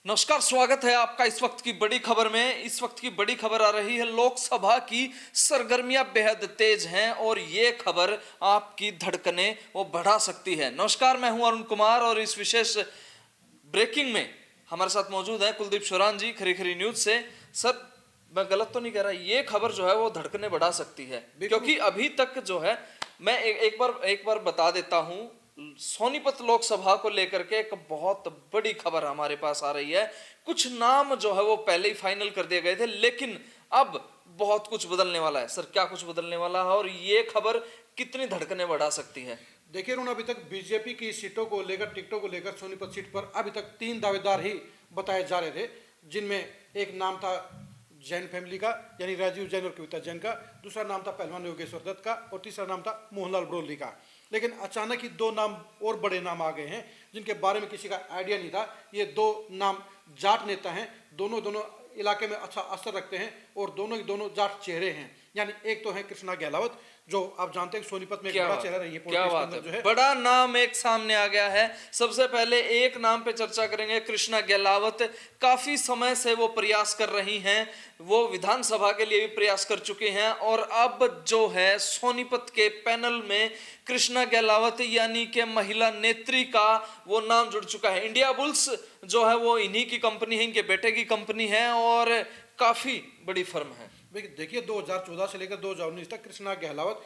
नमस्कार, स्वागत है आपका इस वक्त की बड़ी खबर में। इस वक्त की बड़ी खबर आ रही है, लोकसभा की सरगर्मियां बेहद तेज हैं और ये खबर आपकी धड़कनें वो बढ़ा सकती है। नमस्कार, मैं हूं अरुण कुमार और इस विशेष ब्रेकिंग में हमारे साथ मौजूद है कुलदीप शोरान जी, खरी खरी न्यूज से। सर, मैं गलत तो नहीं कह रहा, ये खबर जो है वो धड़कनें बढ़ा सकती है, क्योंकि अभी तक जो है मैं एक बार बता देता हूं, सोनीपत लोकसभा को लेकर के एक बहुत बड़ी खबर हमारे पास आ रही है। कुछ नाम जो है वो पहले ही फाइनल कर दिए गए थे, लेकिन अब बहुत कुछ बदलने वाला है। सर, क्या कुछ बदलने वाला है और ये खबर कितनी धड़कनें बढ़ा सकती है? देखिए उन्होंने अभी तक बीजेपी की सीटों को लेकर, टिकटों को लेकर सोनीपत सीट पर अभी तक 3 दावेदार ही बताए जा रहे थे, जिनमें एक नाम था जैन फैमिली का, यानी राजीव जैन और कविता जैन का, दूसरा नाम था पहलवान योगेश्वर दत्त का और तीसरा नाम था मोहनलाल ब्रोली का। लेकिन अचानक ही 2 नाम और बड़े नाम आ गए हैं जिनके बारे में किसी का आइडिया नहीं था। ये 2 नाम जाट नेता हैं, दोनों इलाके में अच्छा असर रखते हैं और दोनों जाट चेहरे हैं। यानी एक तो है कृष्णा गहलावत, जो आप जानते हैं सोनीपत में एक बड़ा चेहरा रही है। क्या बात है, जो है बड़ा नाम एक सामने आ गया है। सबसे पहले एक नाम पे चर्चा करेंगे, कृष्णा गहलावत। काफी समय से वो प्रयास कर रही हैं, वो विधानसभा के लिए भी प्रयास कर चुके हैं और अब जो है सोनीपत के पैनल में कृष्णा गहलावत यानी कि महिला नेत्री का वो नाम जुड़ चुका है। इंडिया बुल्स जो है वो इन्हीं की कंपनी है, इनके बेटे की कंपनी है और काफी बड़ी फर्म है। देखिए 2014 से लेकर 2019 तक कृष्णा गहलावत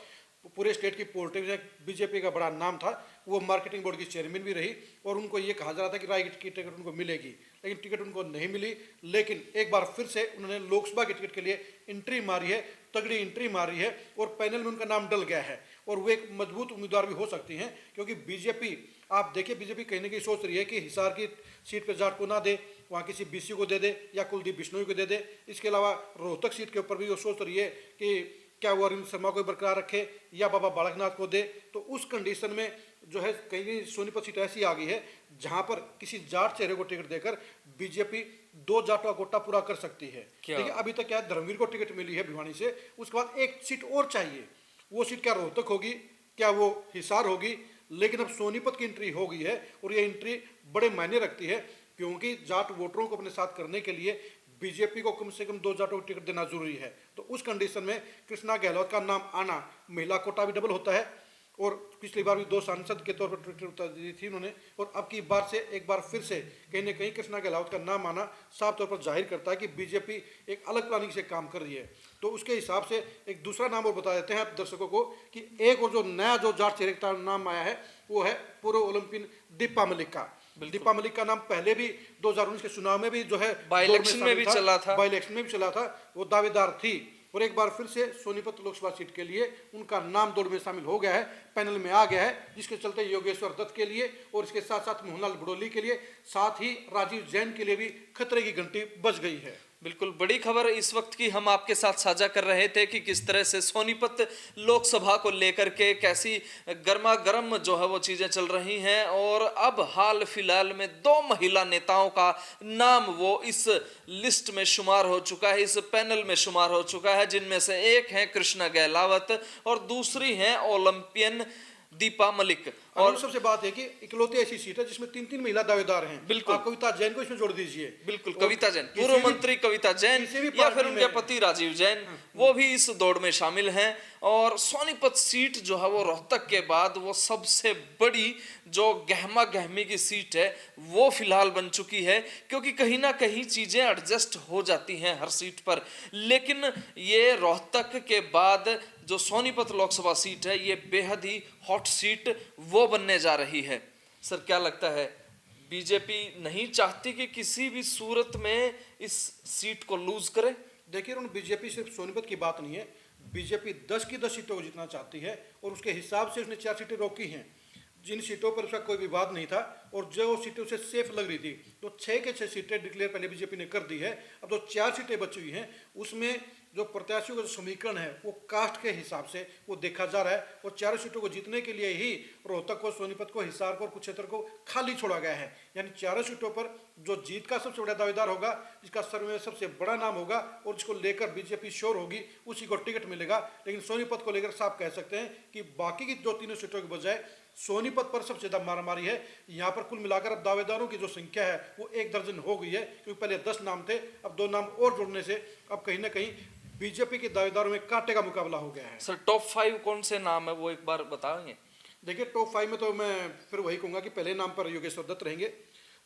पूरे स्टेट की पॉलिटिक्स में बीजेपी का बड़ा नाम था। वो मार्केटिंग बोर्ड की चेयरमैन भी रही और उनको ये कहा जा रहा था कि रायगढ़ की टिकट उनको मिलेगी, लेकिन टिकट उनको नहीं मिली। लेकिन एक बार फिर से उन्होंने लोकसभा की टिकट के लिए एंट्री मारी है, तगड़ी एंट्री मारी है और पैनल में उनका नाम डल गया है और वो एक मजबूत उम्मीदवार भी हो सकती हैं। क्योंकि बीजेपी, आप देखिए, बीजेपी कहीं ना कहीं सोच रही है कि हिसार की सीट पर जाट को ना दे, वहाँ किसी बीसी को दे दे या कुलदीप बिश्नोई को दे दे। इसके अलावा रोहतक सीट के ऊपर भी वो सोच रही है कि क्या वो अरविंद शर्मा को बरकरार रखे या बाबा बालकनाथ को दे। तो उस कंडीशन में जो है कहीं सोनीपत सीट ऐसी आ गई है जहां पर किसी जाट चेहरे को टिकट देकर बीजेपी 2 जाटों का कोटा पूरा कर सकती है। देखिए अभी तक क्या है, धर्मवीर को टिकट मिली है भिवानी से, उसके बाद एक सीट और चाहिए। वो सीट क्या रोहतक होगी, क्या वो हिसार होगी? लेकिन अब सोनीपत की एंट्री हो गई है और ये एंट्री बड़े मायने रखती है, क्योंकि जाट वोटरों को अपने साथ करने के लिए बीजेपी को कम से कम 2 जाटों को टिकट देना जरूरी है। तो उस कंडीशन में कृष्णा गहलोत का नाम आना, महिला कोटा भी डबल होता है और पिछली बार भी 2 सांसद के तौर पर टिकट दी थी उन्होंने, और अब की बार से एक बार फिर से कहीं ना कहीं कृष्णा गहलोत का नाम आना साफ तौर पर जाहिर करता है कि बीजेपी एक अलग प्लानिंग से काम कर रही है। तो उसके हिसाब से एक दूसरा नाम और बता देते हैं आप दर्शकों को कि एक और जो नया जो जाट चेहरे का नाम आया है वो है पूर्व ओलंपियन दीपा मलिक का। दीपा मलिक का नाम पहले भी 2019 के चुनाव में भी जो है बाई इलेक्शन में भी चला था, वो दावेदार थी और एक बार फिर से सोनीपत लोकसभा सीट के लिए उनका नाम दौड़ में शामिल हो गया है, पैनल में आ गया है, जिसके चलते योगेश्वर दत्त के लिए और इसके साथ साथ मोहनलाल ब्रोली के लिए, साथ ही राजीव जैन के लिए भी खतरे की घंटी बज गई है। बिल्कुल बड़ी खबर इस वक्त की हम आपके साथ साझा कर रहे थे कि किस तरह से सोनीपत लोकसभा को लेकर के कैसी गर्मा गर्म जो है वो चीजें चल रही हैं और अब हाल फिलहाल में 2 महिला नेताओं का नाम वो इस लिस्ट में शुमार हो चुका है, इस पैनल में शुमार हो चुका है, जिनमें से एक है कृष्णा गहलावत और दूसरी है ओलंपियन दीपा मलिक। और सबसे बात है कि इकलौती ऐसी सीट है जिसमें 3 महिला दावेदार हैं। बिल्कुल, आप कविता जैन को इसमें जोड़ दीजिए। बिल्कुल, कविता जैन, पूर्व मंत्री कविता जैन या फिर उनके पति राजीव जैन, वो भी इस दौड़ में शामिल हैं। और सोनीपत सीट जो है वो रोहतक के बाद वो सबसे बड़ी जो गहमा गहमी की सीट है वो फिलहाल बन चुकी है, क्योंकि कहीं ना कहीं चीजें एडजस्ट हो जाती हैं हर सीट पर। लेकिन ये रोहतक के बाद जो सोनीपत लोकसभा सीट है ये बेहद ही हॉट सीट वो बनने जा रही है। सर, क्या लगता है, बीजेपी नहीं चाहती कि किसी भी सूरत में इस सीट को लूज करे? देखिए बीजेपी सिर्फ सोनीपत की बात नहीं है, बीजेपी 10 की 10 सीटों को जीतना चाहती है और उसके हिसाब से उसने 4 सीटें रोकी हैं जिन सीटों पर उसका कोई विवाद नहीं था और जो सीटें उसे सेफ लग रही थी। तो 6 के 6 सीटें डिक्लेयर पहले बीजेपी ने कर दी है। अब जो 4 सीटें बची हुई हैं उसमें जो प्रत्याशियों का जो समीकरण है वो कास्ट के हिसाब से वो देखा जा रहा है और 4 सीटों को जीतने के लिए ही रोहतक को, सोनीपत को, हिसार को और कुरुक्षेत्र को खाली छोड़ा गया है। यानी 4 सीटों पर जो जीत का सबसे बड़ा दावेदार होगा, जिसका सर्वे में सबसे बड़ा नाम होगा और जिसको लेकर बीजेपी श्योर होगी, उसी को टिकट मिलेगा। लेकिन सोनीपत को लेकर साफ कह सकते हैं कि बाकी की जो 3 सीटों के बजाय सोनीपत पर सबसे ज्यादा मारामारी है। यहाँ पर कुल मिलाकर अब दावेदारों की जो संख्या है वो 1 दर्जन हो गई है, क्योंकि पहले 10 नाम थे, अब 2 नाम और जुड़ने से अब कहीं ना कहीं बीजेपी के दावेदारों में कांटे का मुकाबला हो गया है। सर टॉप 5 कौन से नाम है वो एक बार बताएंगे? देखिए टॉप 5 में तो मैं फिर वही कहूंगा कि पहले नाम पर योगेश्वर दत्त रहेंगे,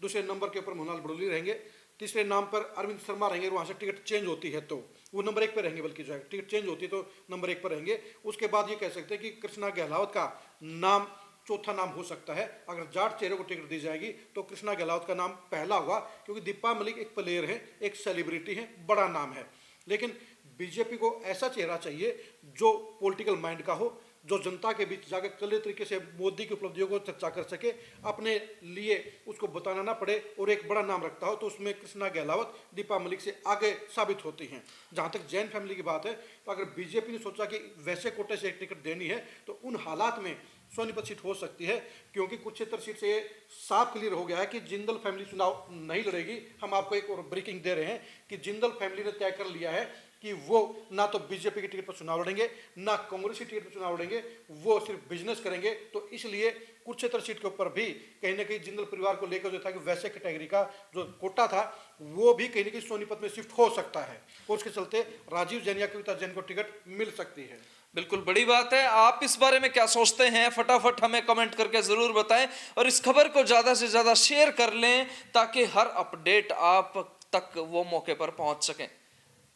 दूसरे नंबर के ऊपर मोहनलाल बड़ोली रहेंगे, तीसरे नाम पर अरविंद शर्मा रहेंगे, वहाँ से टिकट चेंज होती है तो वो नंबर 1 पर रहेंगे, बल्कि जो है टिकट चेंज होती है तो नंबर 1 पर रहेंगे। उसके बाद ये कह सकते हैं कि कृष्णा गहलावत का नाम चौथा नाम हो सकता है। अगर जाट चेहरे को टिकट दी जाएगी तो कृष्णा गहलावत का नाम पहला होगा, क्योंकि दीपा मलिक एक प्लेयर है, एक सेलिब्रिटी है, बड़ा नाम है। लेकिन बीजेपी को ऐसा चेहरा चाहिए जो पॉलिटिकल माइंड का हो, जो जनता के बीच जाकर कले तरीके से मोदी की उपलब्धियों को चर्चा कर सके, अपने लिए उसको बताना ना पड़े और एक बड़ा नाम रखता हो, तो उसमें कृष्णा गहलावत दीपा मलिक से आगे साबित होती हैं। जहाँ तक जैन फैमिली की बात है, तो अगर बीजेपी ने सोचा कि वैसे कोटे से एक टिकट देनी है तो उन हालात में सोनीपत सीट हो सकती है, क्योंकि कुरुक्षेत्र सीट से साफ क्लियर हो गया है कि जिंदल फैमिली चुनाव नहीं लड़ेगी। हम आपको एक और ब्रेकिंग दे रहे हैं कि जिंदल फैमिली ने तय कर लिया है कि वो ना तो बीजेपी की टिकट पर चुनाव लड़ेंगे, ना कांग्रेस की टिकट पर चुनाव लड़ेंगे, वो सिर्फ बिजनेस करेंगे। तो इसलिए कुरुक्षेत्र सीट के ऊपर भी कहीं ना कहीं जिंदल परिवार को लेकर जो था कि वैसे कैटेगरी का जो कोटा था वो भी कहीं ना कहीं सोनीपत में शिफ्ट हो सकता है, और उसके चलते राजीव जैन या कविता जैन को टिकट मिल सकती है। बिल्कुल बड़ी बात है। आप इस बारे में क्या सोचते हैं फटाफट हमें कमेंट करके जरूर बताएं, और इस खबर को ज्यादा से ज्यादा शेयर कर लें ताकि हर अपडेट आप तक वो मौके पर पहुंच सकें।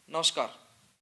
नमस्कार।